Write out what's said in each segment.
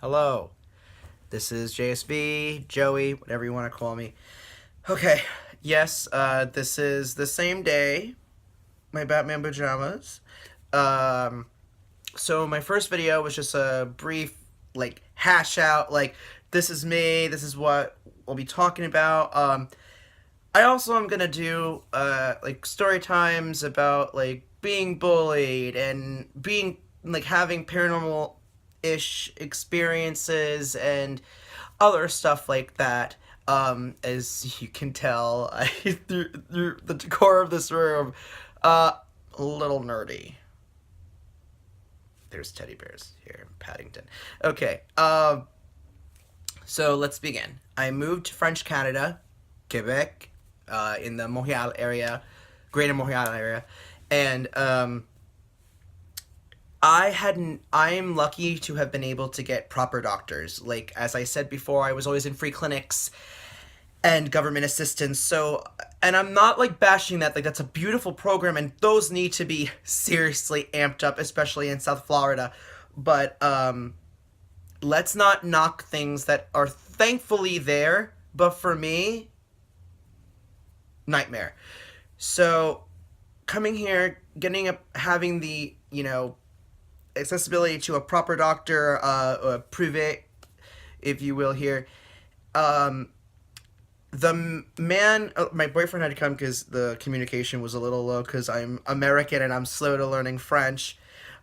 Hello. This is JSB, Joey, whatever you want to call me. Okay, yes, this is the same day, my Batman pajamas. Um, so my first video was just a brief, hash out, this is me, this is what we'll be talking about. I also am gonna do, story times about, being bullied and being, having paranormal-ish experiences and other stuff like that. As you can tell, through the decor of this room, a little nerdy. There's teddy bears here in Paddington. Okay, so let's begin. I moved to French Canada, Quebec, in the Montreal area, Greater Montreal area, and I'm lucky to have been able to get proper doctors. Like, as I said before, I was always in free clinics and government assistance. So, and I'm not bashing that. That's a beautiful program, and those need to be seriously amped up, especially in South Florida. But let's not knock things that are thankfully there. But for me, nightmare. So, coming here, having the accessibility to a proper doctor, privé, if you will, here. The man, my boyfriend had to come because the communication was a little low because I'm American and I'm slow to learning French,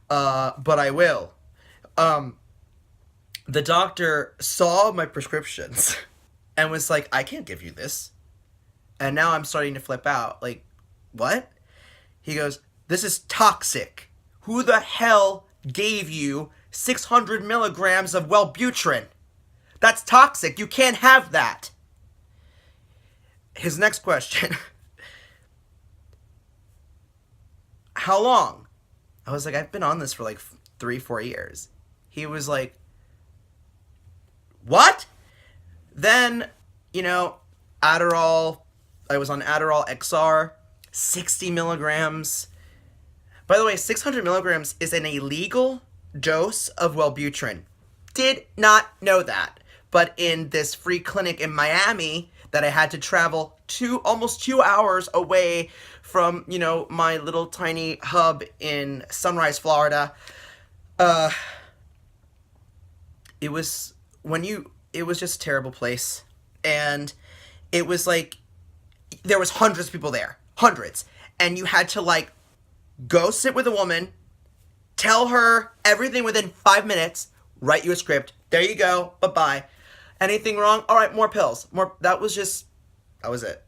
but I will. The doctor saw my prescriptions and was like, I can't give you this. And now I'm starting to flip out. Like, what? He goes, this is toxic. Who the hell gave you 600 milligrams of Wellbutrin? That's toxic. You can't have that. His next question. How long? I was like, I've been on this for 3-4 years. He was like, what? Then, Adderall. I was on Adderall XR, 60 milligrams. By the way, 600 milligrams is an illegal dose of Wellbutrin. Did not know that. But in this free clinic in Miami that I had to travel almost 2 hours away from, my little tiny hub in Sunrise, Florida, it was just a terrible place. And it was there was hundreds of people there. Hundreds. And you had to go sit with a woman, tell her everything within 5 minutes, write you a script. There you go. Bye-bye. Anything wrong? All right, more pills. That was it.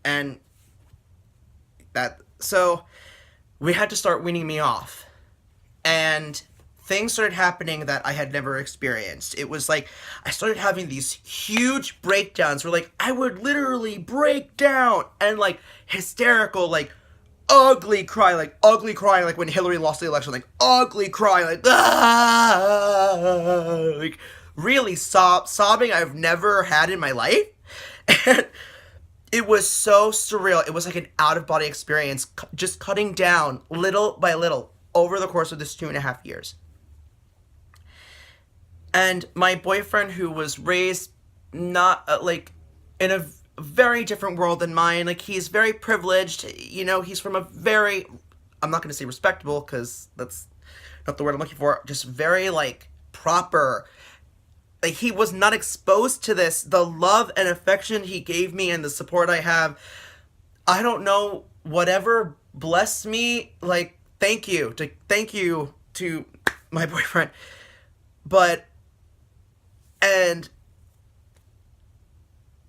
And so we had to start weaning me off. And things started happening that I had never experienced. It was I started having these huge breakdowns where I would literally break down and hysterical, ugly cry, when Hillary lost the election, ugly cry, ah, really sobbing I've never had in my life. And it was so surreal. It was an out-of-body experience, just cutting down little by little over the course of this 2.5 years. And my boyfriend, who was raised not, in a very different world than mine, he's very privileged, he's from a very, I'm not going to say respectable, because that's not the word I'm looking for, just very, proper. He was not exposed to this. The love and affection he gave me and the support I have, I don't know, whatever blessed me, thank you to my boyfriend. And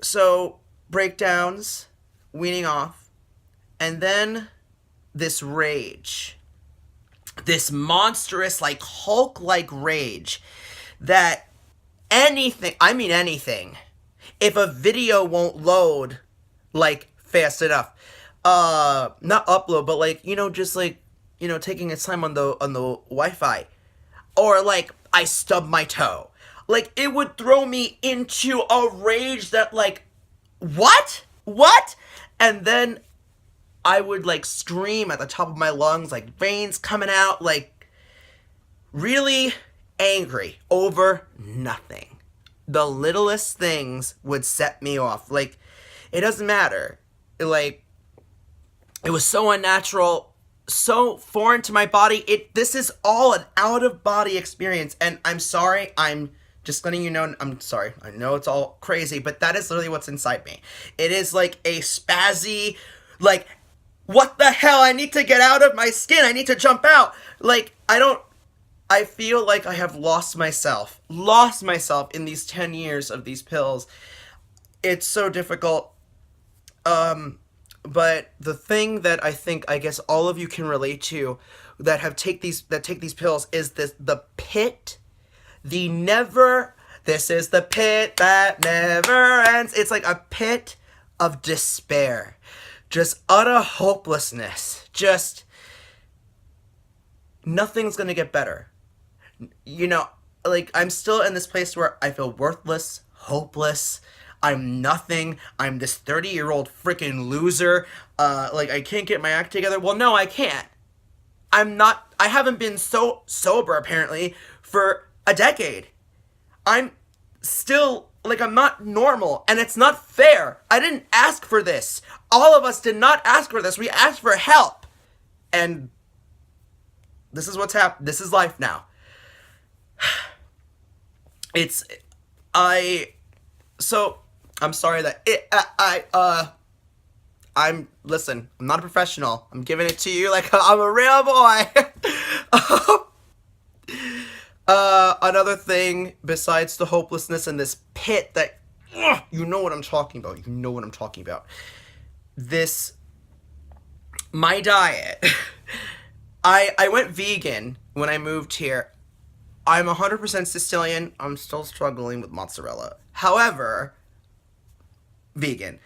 so, breakdowns, weaning off, and then this rage. This monstrous, Hulk-like rage that anything, if a video won't load, fast enough, not upload, but just taking its time on the Wi-Fi, or I stub my toe. It would throw me into a rage that, what? What? And then I would, scream at the top of my lungs, veins coming out, really angry over nothing. The littlest things would set me off. Like, it doesn't matter. Like, it was so unnatural, so foreign to my body. This is all an out-of-body experience, and I'm sorry, I'm just letting you know, I'm sorry. I know it's all crazy, but that is literally what's inside me. It is like a spazzy, like, what the hell? I need to get out of my skin. I need to jump out. Like, I feel like I have lost myself in these 10 years of these pills. It's so difficult. But the thing that I guess all of you can relate to that take these pills is the pit, this is the pit that never ends. It's like a pit of despair. Just utter hopelessness. Just nothing's gonna get better. You know, like, I'm still in this place where I feel worthless, hopeless. I'm nothing. I'm this 30-year-old freaking loser. Like, I can't get my act together. Well, no, I can't. I haven't been so sober, apparently, for a decade. I'm still, like, I'm not normal, and it's not fair. I didn't ask for this. All of us did not ask for this. We asked for help. And this is what's happened. This is life now. I'm sorry that listen, I'm not a professional. I'm giving it to you like I'm a real boy. Another thing besides the hopelessness and this pit that, you know what I'm talking about. My diet. I went vegan when I moved here. I'm 100% Sicilian. I'm still struggling with mozzarella. However, vegan.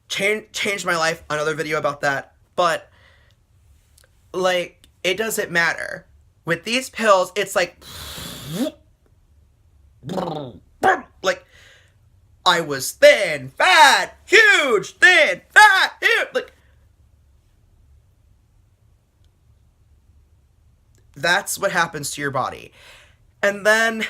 Changed my life. Another video about that. But, like, it doesn't matter. With these pills, it's like, I was thin, fat, huge, thin, fat, huge. Like, that's what happens to your body. And then,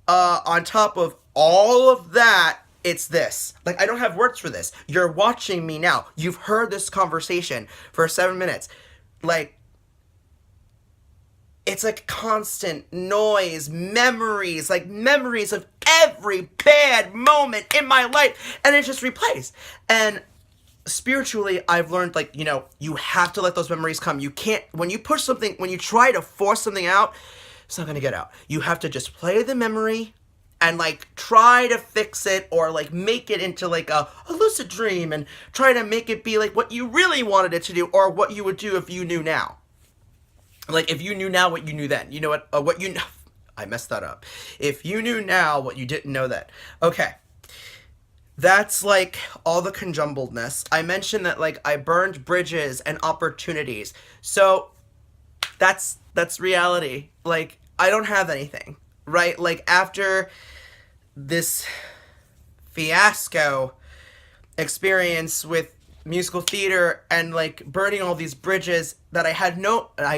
on top of all of that, it's this. Like, I don't have words for this. You're watching me now. You've heard this conversation for 7 minutes. Like, it's like constant noise, memories of every bad moment in my life. And it just replays. And spiritually, I've learned, like, you have to let those memories come. You can't, when you try to force something out, it's not gonna get out. You have to just play the memory and, like, try to fix it or, like, make it into, like, a lucid dream and try to make it be, like, what you really wanted it to do or what you would do if you knew now. Like, if you knew now what you knew then. You know what you know. I messed that up. If you knew now what you didn't know then. Okay. That's, like, all the conjumbledness. I mentioned that, like, I burned bridges and opportunities. So, that's reality. Like, I don't have anything, right? Like, after this fiasco experience with musical theater and, like, burning all these bridges that I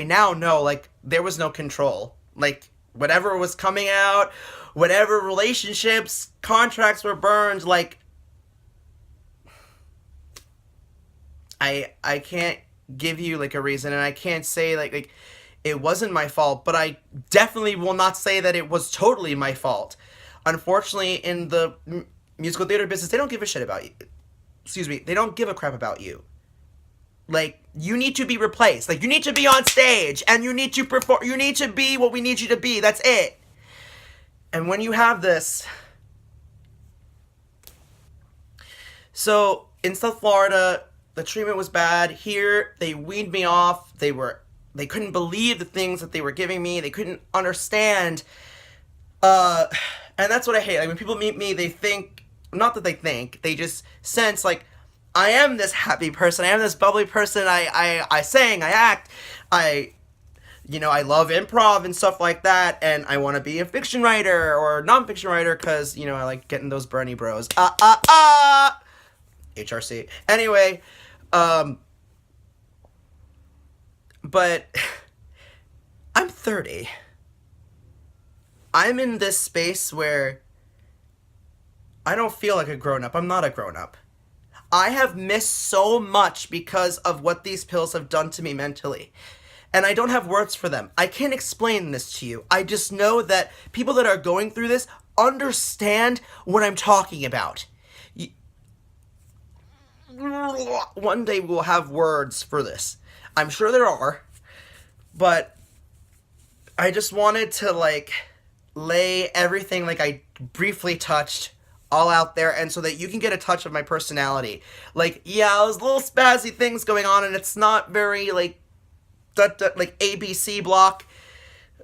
now know, like, there was no control. Like, whatever was coming out, whatever relationships, contracts were burned, like, I can't give you, like, a reason, and I can't say, like, it wasn't my fault, but I definitely will not say that it was totally my fault. Unfortunately, in the musical theater business, they don't give a shit about you. Excuse me, they don't give a crap about you. Like, you need to be replaced. Like, you need to be on stage, and you need to perform. You need to be what we need you to be. That's it. And when you have this... So, in South Florida, the treatment was bad. Here, they weaned me off. They couldn't believe the things that they were giving me. They couldn't understand. And that's what I hate. Like, when people meet me, they think... Not that they think. They just sense, like, I am this happy person. I am this bubbly person. I sing. I act. I love improv and stuff like that. And I want to be a fiction writer or non-fiction writer because, I like getting those Bernie bros. HRC. Anyway, but I'm 30. I'm in this space where I don't feel like a grown-up. I'm not a grown-up. I have missed so much because of what these pills have done to me mentally. And I don't have words for them. I can't explain this to you. I just know that people that are going through this understand what I'm talking about. One day we'll have words for this. I'm sure there are. But I just wanted to, like, lay everything, like, I briefly touched all out there, and so that you can get a touch of my personality. Like, yeah, there's little spazzy things going on, and it's not very, like, like ABC block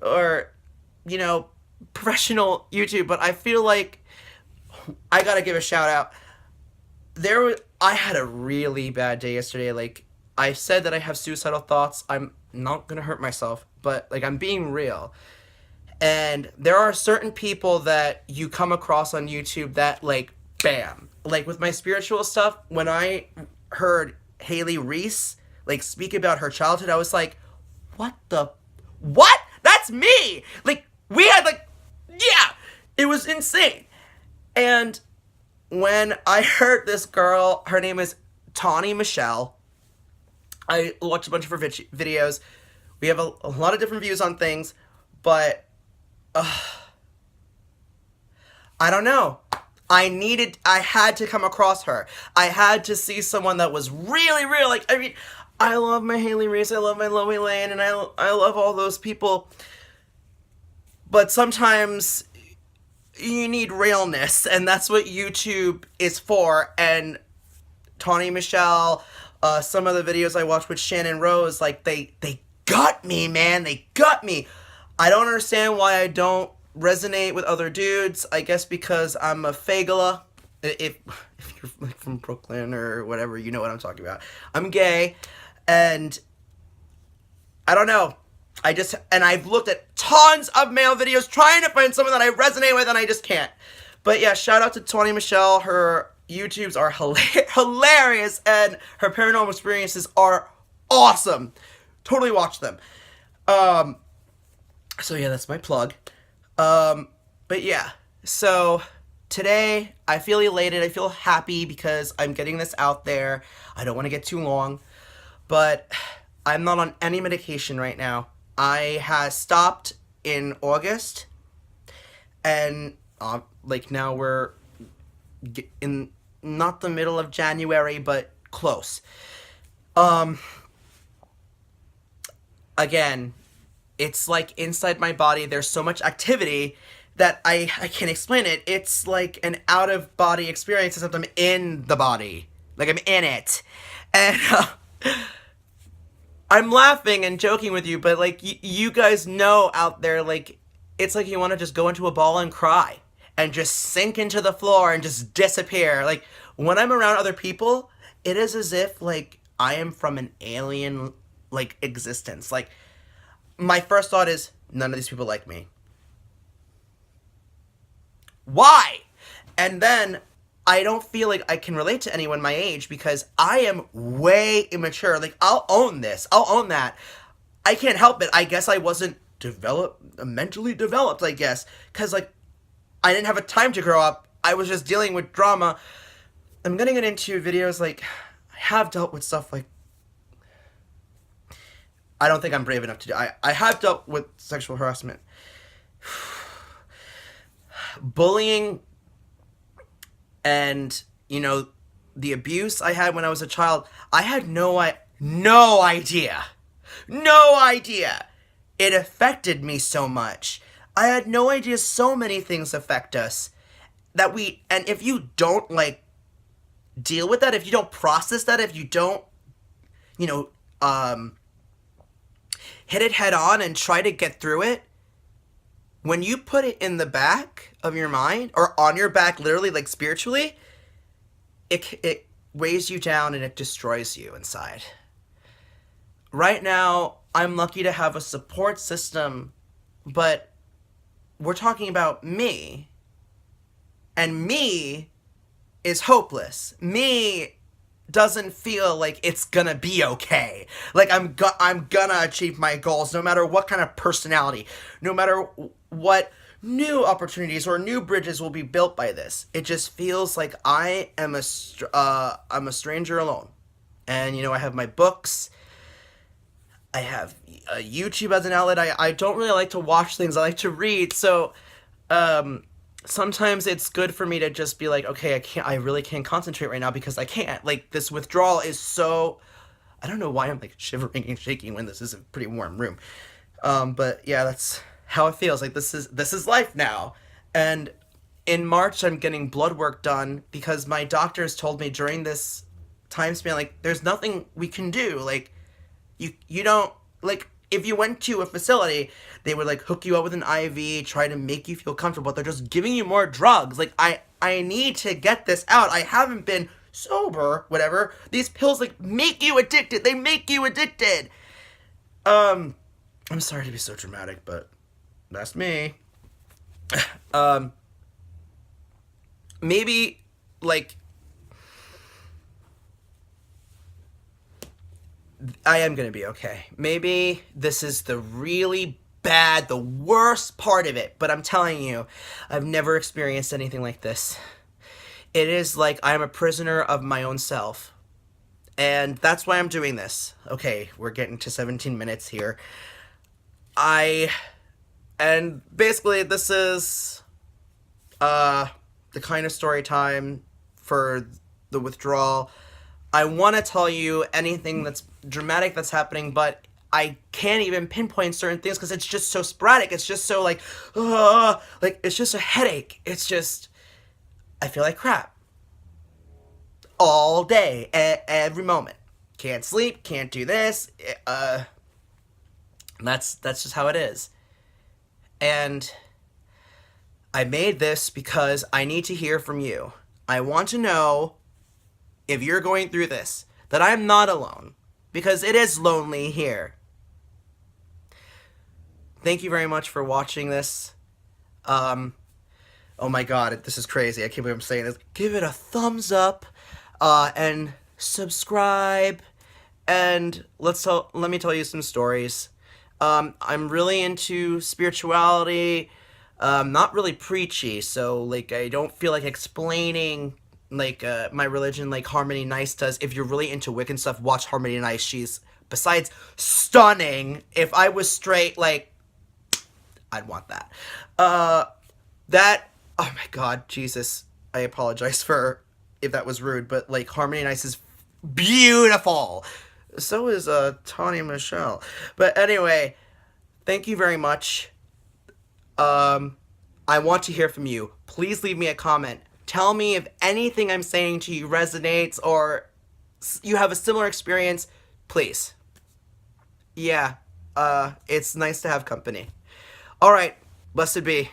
or, you know, professional YouTube, but I feel like I gotta give a shout out. I had a really bad day yesterday. Like, I said that I have suicidal thoughts. I'm not gonna hurt myself, but, like, I'm being real. And there are certain people that you come across on YouTube that, like, bam. Like, with my spiritual stuff, when I heard Hailey Reese, like, speak about her childhood, I was like, what? That's me! Like, we had, like, yeah! It was insane. And when I heard this girl, her name is Tawny Michelle, I watched a bunch of her videos. We have a lot of different views on things, but I don't know. I had to come across her. I had to see someone that was really real. Like, I mean, I love my Hailey Reese, I love my Loey Lane, and I love all those people. But sometimes you need realness, and that's what YouTube is for. And Tawny Michelle, some of the videos I watched with Channon Rose, like, they got me, man. They got me. I don't understand why I don't resonate with other dudes. I guess because I'm a fagala. If you're, like, from Brooklyn or whatever, you know what I'm talking about. I'm gay, and I don't know. I've looked at tons of male videos trying to find someone that I resonate with, and I just can't. But yeah, shout out to Tawny Michelle. Her YouTubes are hilarious, and her paranormal experiences are awesome. Totally watch them. So yeah, that's my plug. But yeah, so today I feel elated. I feel happy because I'm getting this out there. I don't want to get too long, but I'm not on any medication right now. I had stopped in August, and like, now we're in not the middle of January, but close. Again, it's like inside my body there's so much activity that I can't explain it. It's like an out-of-body experience, except I'm in the body. Like, I'm in it. And I'm laughing and joking with you, but, like, you guys know out there, like, it's like you want to just go into a ball and cry and just sink into the floor and just disappear. Like, when I'm around other people, it is as if, like, I am from an alien, like, existence. Like, my first thought is, none of these people like me. Why? And then I don't feel like I can relate to anyone my age because I am way immature. Like, I'll own this. I'll own that. I can't help it. I guess I wasn't mentally developed, I guess. Because, like, I didn't have a time to grow up. I was just dealing with drama. I'm getting it into videos, like, I have dealt with stuff like, I don't think I'm brave enough to do. I have dealt with sexual harassment. Bullying, and, you know, the abuse I had when I was a child. I had no idea. No idea. It affected me so much. I had no idea so many things affect us. And if you don't, like, deal with that, if you don't process that, if you don't, you know, hit it head on and try to get through it, when you put it in the back of your mind, or on your back, literally, like, spiritually, it weighs you down and it destroys you inside. Right now, I'm lucky to have a support system, but we're talking about me, and me is hopeless. Me doesn't feel like it's gonna be okay. Like, I'm gonna achieve my goals, no matter what kind of personality, no matter what new opportunities or new bridges will be built by this. It just feels like I'm a stranger alone. And I have my books. I have YouTube as an outlet. I don't really like to watch things. I like to read. So sometimes it's good for me to just be like, okay, I really can't concentrate right now because I can't. Like, this withdrawal is so, I don't know why I'm like shivering and shaking when this is a pretty warm room. But yeah, that's how it feels. Like, this is life now. And in March, I'm getting blood work done because my doctors told me during this time span, like, there's nothing we can do. Like, you don't, like, if you went to a facility, they would like hook you up with an IV, try to make you feel comfortable, but they're just giving you more drugs. Like, I need to get this out. I haven't been sober, whatever. These pills like make you addicted. They make you addicted. I'm sorry to be so dramatic, but that's me. Maybe like I am gonna be okay. Maybe this is the really bad, the worst part of it, but I'm telling you, I've never experienced anything like this. It is like I'm a prisoner of my own self. And that's why I'm doing this. Okay, we're getting to 17 minutes here. And basically this is the kind of story time for the withdrawal. I want to tell you anything that's dramatic that's happening, but I can't even pinpoint certain things because it's just so sporadic. It's just so like it's just a headache. It's just, I feel like crap all day, every moment. Can't sleep, can't do this. That's just how it is. And I made this because I need to hear from you. I want to know if you're going through this, that I'm not alone, because it is lonely here. Thank you very much for watching this. Oh my god, this is crazy. I can't believe I'm saying this. Give it a thumbs up, and subscribe, and let me tell you some stories. I'm really into spirituality. Not really preachy, so like I don't feel like explaining like my religion like Harmony Nice does. If you're really into Wiccan stuff, watch Harmony Nice. She's, besides stunning, if I was straight, like, I'd want that. That, oh my god, Jesus, I apologize for if that was rude, but like Harmony Nice is beautiful. So is Tawny Michelle. But anyway, thank you very much. I want to hear from you. Please leave me a comment. Tell me if anything I'm saying to you resonates or you have a similar experience. Please. Yeah, it's nice to have company. Alright, blessed be.